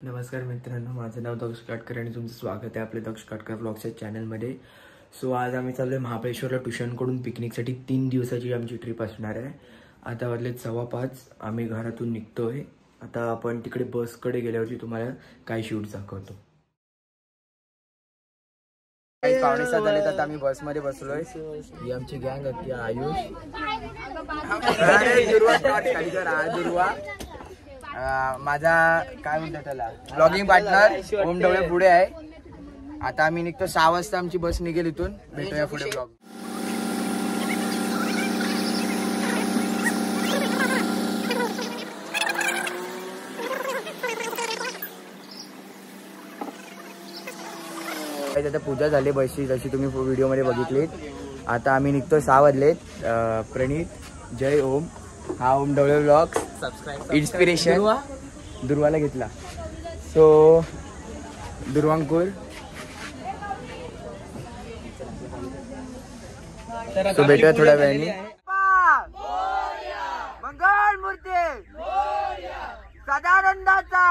नमस्कार मित्रांनो, माझं नाव दक्ष काटकर आणि तुमचं स्वागत आहे आपल्या दक्ष काटकर व्लॉग्सच्या चॅनलमध्ये. सो आज आम्ही चाललोय महाबळेश्वरला ट्युशनकडून पिकनिकसाठी. 3 दिवसाची आमची ट्रिप असणार आहे. आता वाजले 4:15. आम्ही घरातून निघतोय. आता आपण तिकडे बसकडे गेल्यावरती तुम्हाला काय शूट दाखवतो. काही 5:45 झाले तर आम्ही बसमध्ये बसलोय. ही आमची गँग होती. आयुष, दुर्वा, माझा काय म्हणतात त्याला ब्लॉगिंग पार्टनर ओम ढवळे पुढे आहे. आता आम्ही निघतो. 6 वाजता आमची बस निघेल इथून. भेटूया पुढे ब्लॉग. आता पूजा झाली बसची, जशी तुम्ही व्हिडिओ मध्ये बघितलीत. आता आम्ही निघतो. 6 वाजलेत. प्रणित, जय ओम. हा ओम ढवळे व्लॉग्स. सबस्क्राइब. इन्स्पिरेशन दुर्वाला घेतला. सो दुर्वांकुर. सो भेटूया थोड्या वेळाने. मंगल मूर्ती सदानंदाचा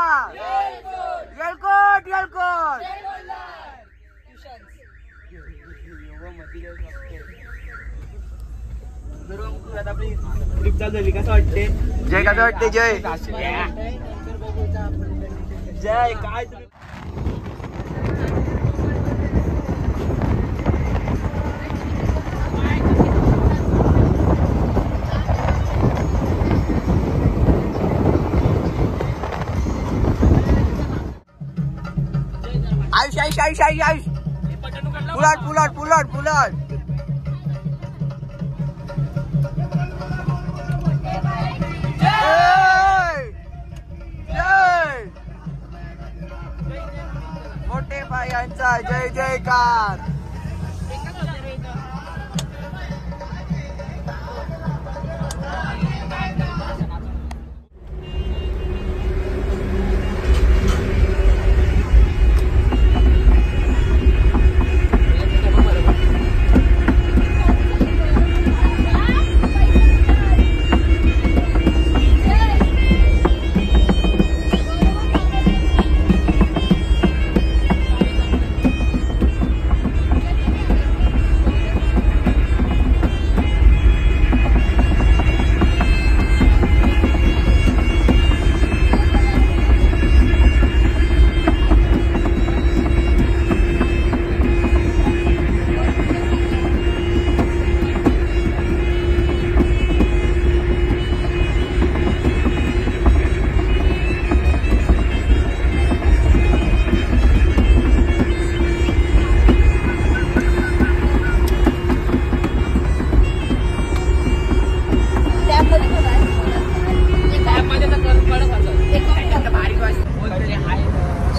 येळकोट येळकोट. कसं वाटते जय? कसं वाटते जय? जय काय आयुष आयुष आयुष आयुष आयुष पुलाट पुलाट पुलाट पुलाट. मोठे पायांचा जय जयकार.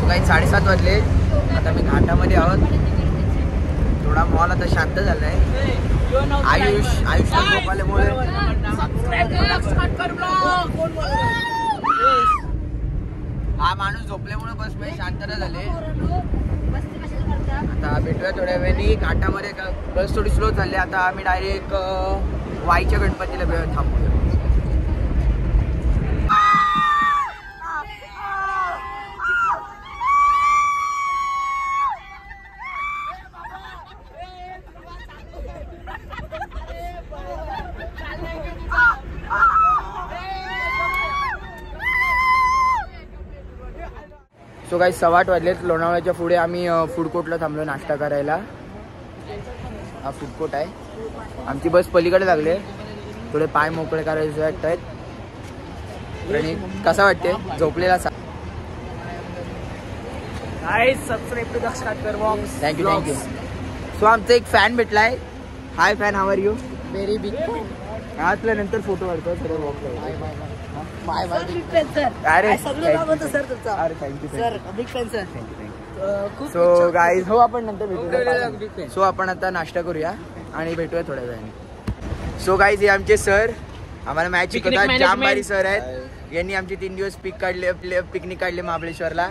काही 7:30 वाजले. आता मी घाटामध्ये आहोत. थोडा मॉल आता शांत झालाय. आयुष झोपाल्यामुळे हा माणूस झोपल्यामुळे बस मध्ये शांतता झाले. आता भेटूया थोड्या वेळाने. घाटामध्ये बस थोडी स्लो चालली. आता आम्ही डायरेक्ट वाईच्या गणपतीला थांबू. सो काही 7:15 वाजलेत. लोणावळ्याच्या पुढे आम्ही फूड कोर्टला थांबलो नाश्ता करायला. हा फूड कोर्ट आहे. आमची बस पलीकडे लागले. थोडे पाय मोकळे करायचे वाटत आहेत. आणि कसा वाटते झोपलेला? Subscribe to Daksh Katkar vlogs. Thank you thank you. So आमचा एक फॅन भेटलाय. Hi fan, how are you? Very big. हा तुला नंतर फोटो काढतो. Sir bye bye big fan sir. अरे सर तुमचा. अरे thank you sir. Big fan sir. So guys, हो आपण नंतर भेटूया. सो आपण आता नाश्ता करूया आणि भेटूया थोड्या वेळाने. सो गाईज, हे आमचे सर आम्हाला मॅच शिकवतात. जामबारी सर आहेत. यांनी आमचे 3 दिवस पिकनिक काढले महाबळेश्वरला.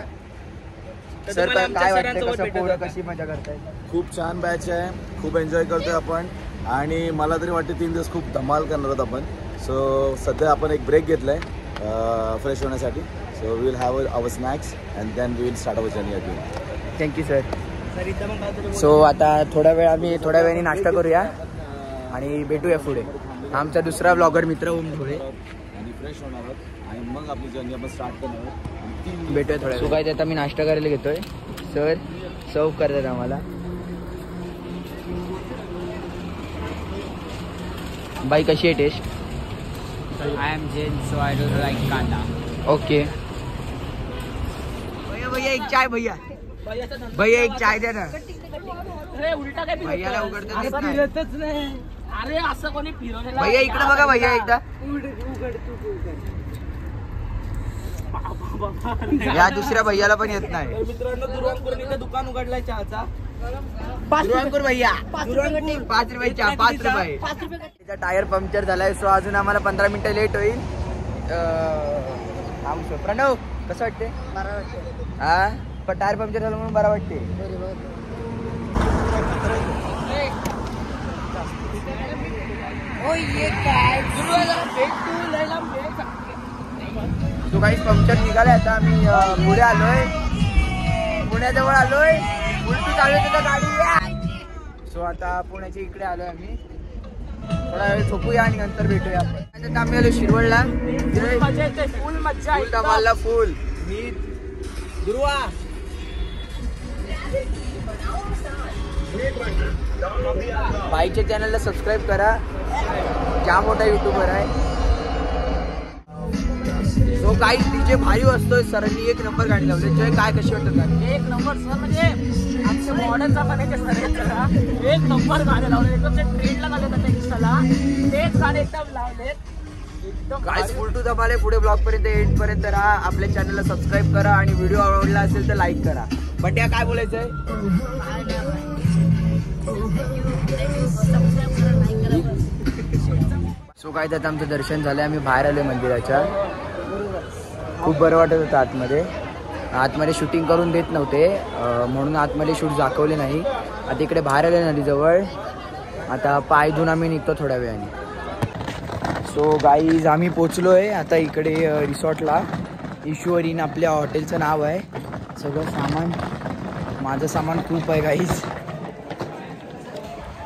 सर काय वाटतं, कसं पोरं कशी मजा करताय? खूप छान बॅच आहे. खूप एन्जॉय करतोय आपण. आणि मला तरी वाटते 3 दिवस खूप धमाल करणार आहोत आपण. सो सध्या आपण एक ब्रेक घेतलाय फ्रेश होण्यासाठी. So we will have our snacks and then we will start our journey again. Thank you sir. So आता थोड्या वेळाने नाश्ता करूया आणि भेटूया पुढे. आमचा दुसरा ब्लॉगर मित्र ओम ढोळे. आणि फ्रेश होणार आहोत आणि मग आपली जर्नी आपण स्टार्ट करणार आहोत. भेटूया थोड्या. सो काय आता मी नाश्ता करायला घेतोय. सर सर्व करतात आम्हाला. बाई कशी आहे taste? I am Jain, so I don't like kanda. Okay. भैया एक चाय. भैया एक चाय दे ना. भैयाला उघडतच नाही. अरे असं कोणी फिरवलेलं भैया इकडे बघा. भैया एकदा या दुसऱ्या भैयाला पण येत नाही. मित्रांनो दुर्वांकुर दुकान उघडलाय चहाचा. दुर्वांकुर भैया 5 रुपये चहा. 5 रुपये. त्याचा टायर पंक्चर झालाय. सो अजून आम्हाला 15 मिनिटं लेट होईल. प्रणव कसं वाटते? हा पण टायर पंक्चर झालं म्हणून बरं वाटते. तो काही पंक्चर निघालाय. आता आम्ही पुढे आलोय. पुण्याजवळ आलोय. उलटी चालू गाडी. सो आता पुण्याच्या इकडे आलोय आम्ही. थोडा वेळ झोपूया आणि नंतर भेटूया आपण. आम्ही आलो शिरवळला. फुल मज्जा मारला फुल. मी दुर्वा बाईकच्या चॅनलला सबस्क्राईब करा. जाम मोठा युट्यूबर आहे. तो काही डीजे भारी वाजतोय. सरांनी 1 नंबर गाडी लावली. जय काय कशी वाटत गाडी? 1 नंबर सर. म्हणजे आमच्या मॉडर्नचा बनायचे सर 1 नंबर गाणे लावले. एकदम ते ट्रेंडला गाले त्याच्या इंस्टाला तेच गाणे एकदम लावले. काय फुल टू धमाल आहे. पुढे ब्लॉग पर्यंत एंड पर्यंत राहा. आपल्या चॅनलला सबस्क्राईब करा आणि व्हिडिओ आवडला असेल तर लाईक करा. बट्या काय बोलायचंय? सो काय त्यात आमचं दर्शन झालं. आम्ही बाहेर आलोय मंदिराच्या. खूप बरं वाटत होतं आतमध्ये शूटिंग करून देत नव्हते म्हणून आतमध्ये शूट दाखवले नाही. आता इकडे बाहेर आले नदीजवळ. आता पाय धुवून आम्ही निघतो थोड्या वेळाने. सो गाईज आम्ही पोचलोय आता इकडे रिसॉर्टला. ईश्वरीन आपल्या हॉटेलचं नाव आहे. सगळं सामान माझं सामान खूप आहे गाईज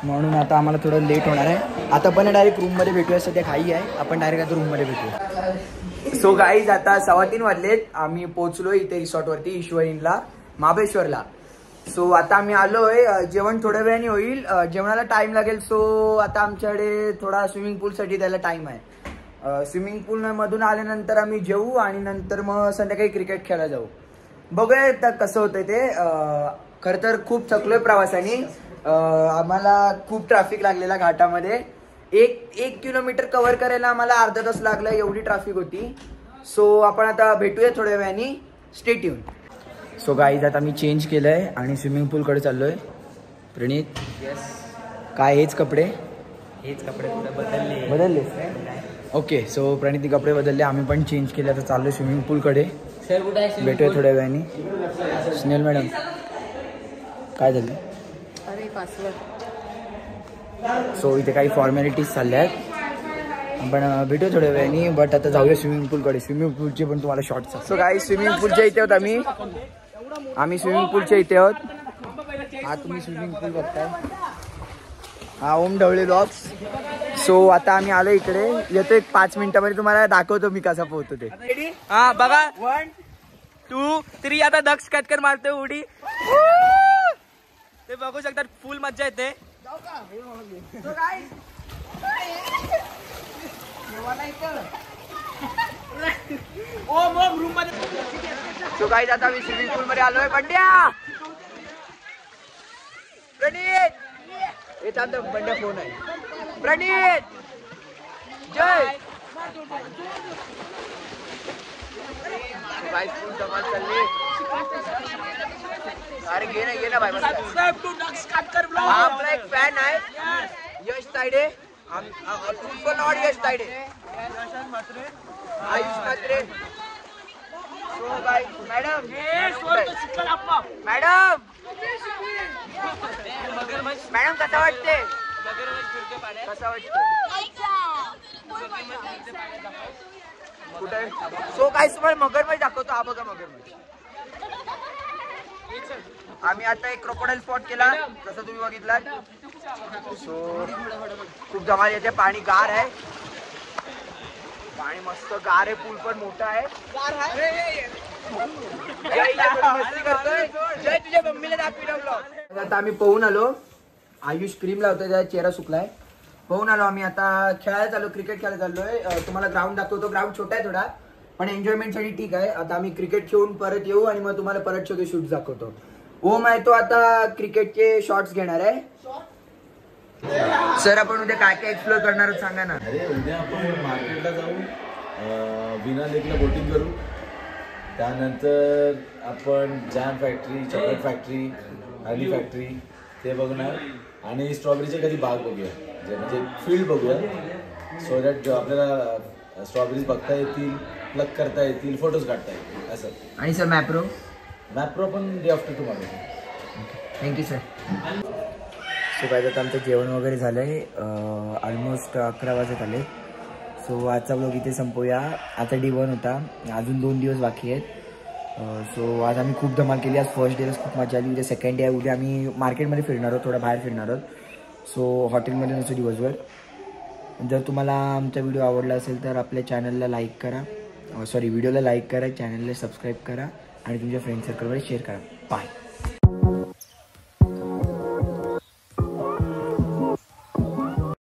म्हणून आता आम्हाला थोडं लेट होणार आहे. आता पण डायरेक्ट रूममध्ये भेटूया. सध्या खाई आहे. आपण डायरेक्ट आता रूममध्ये भेटूया. सो गाईज आता 3:15 वाजलेत. आम्ही पोचलो इथे रिसॉर्टवरती ईश्वरीनला महाबळेश्वरला. सो आता आम्ही आलोय. जेवण थोड्या वेळाने होईल. जेवणाला टाइम लागेल. सो आता आमच्याकडे थोडा स्विमिंग पूलसाठी त्याला टाइम आहे. स्विमिंग पूल मधून आल्यानंतर आम्ही जेवू आणि नंतर मग संध्याकाळी क्रिकेट खेळायला जाऊ. बघूया आता कसं होतंय ते. खरं तर खूप थकलोय प्रवासाने. आम्हाला खूप ट्रॅफिक लागलेला घाटामध्ये. एक किलोमीटर कव्हर करायला आम्हाला अर्धा तास लागला. एवढी ट्रॅफिक होती. सो आपण आता भेटूया थोड्या वेळाने. Stay tune. सो गाईज आता मी चेंज केलंय आणि स्विमिंग पूलकडे चाललोय. प्रणित काय हेच कपडे बदलले? ओके. सो प्रणितने कपडे बदलले. आम्ही पण चेंज केले. आता चाललोय स्विमिंग पूलकडे. भेटूया थोड्या वेळाने. स्नेहल मॅडम काय झालं? सो इथे काही फॉर्मॅलिटीज चालल्या आहेत. आपण भेटू थोड्या वेळाने. बट आता जाऊया स्विमिंग पूलकडे. स्विमिंग पूलचे पण तुम्हाला शॉर्ट्स. सो काही स्विमिंग पूलच्या इथे आहोत आम्ही स्विमिंग पूलच्या इथे आहोत. हा तुम्ही स्विमिंग पूल बघताय. हा ओम ढवळे ब्लॉग्स. सो आता आम्ही आलो इकडे. येतो 1-5 मिनिटामध्ये तुम्हाला दाखवतो मी कसा पोहतो ते. हा बघा 1 2 3. आता दक्ष कटकर मारतोय उडी. ते बघू शकतात. फुल मज्जा येते. सो गाईज आता मी स्विमिंग पूल मध्ये आलोय. बंड्या प्रणित येत बंड्या फोन आहे. प्रणित जय बाय. फुल धमाल चालली. अरे घे ना भाई. हा आपला एक फॅन आहे यश तायडे. तुमचं नाव Yash Tayde. Ayush Mhatre. So guys madam कसं वाटते? कुठे सो काय तुम्हाला मगरमच्छ दाखवतो. हा बघा मगरमच्छ. आम्ही आता एक क्रोकोडाईल स्पॉट केला जसं तुम्ही बघितला. सो खूप धमाल येते. पाणी गार आहे. पाणी मस्त गार आहे. पूल पण मोठा आहे. जय तुझ्या मम्मीला दाखविलं. आता आम्ही पोहून आलो. आयुष क्रीम लावतोय त्याचा चेहरा सुकलाय. पोहून आलो आम्ही. आता खेळायला चाललो. क्रिकेट खेळायला चाललोय. तुम्हाला ग्राउंड दाखवतो. ग्राउंड छोटा आहे थोडा पण एन्जॉयमेंट साठी ठीक आहे. आता आम्ही क्रिकेट खेळून परत येऊ आणि मग तुम्हाला परत सगळे शूट दाखवतो. ओम आहे तो आता क्रिकेटचे शॉट्स घेणार आहे. सर आपण उद्या काय काय एक्सप्लोर करणार सांगा ना. अरे उद्या आपण मार्केटला जाऊ. विना लेकला बोटिंग करू. त्यानंतर आपण जॅम फॅक्टरी, चॉकलेट फॅक्टरी, हनी फॅक्टरी ते बघणार आणि स्ट्रॉबेरीचे कधी बाग बघूया. म्हणजे फील्ड बघूया. सो दॅट आपल्याला स्ट्रॉबेरीज बघता येतील, प्लग करता येतील, फोटोज काढता येतील असं. आणि सर मॅप्रो पण day after tomorrow. Thank you sir. So काय आता आमचं जेवण वगैरे झालं आहे. ऑलमोस्ट 11 वाजत आले. सो आजचा ब्लॉग इथे संपवूया. आता डे 1 होता. अजून 2 दिवस बाकी आहेत. सो आज आम्ही खूप धमाल केली. आज फर्स्ट डेलाच खूप मजा आली. उद्या सेकंड डे आहे. उद्या आम्ही मार्केटमध्ये फिरणार आहोत. थोडा बाहेर फिरणार आहोत. सो हॉटेलमध्ये नसतो दिवसभर. जर तुम्हाला आमचा व्हिडिओ आवडला असेल तर आपल्या चॅनलला लाईक करा. व्हिडिओला लाईक करा, चॅनलला सबस्क्राईब करा आणि तुमच्या फ्रेंड सर्कलवर शेअर करा. बाय.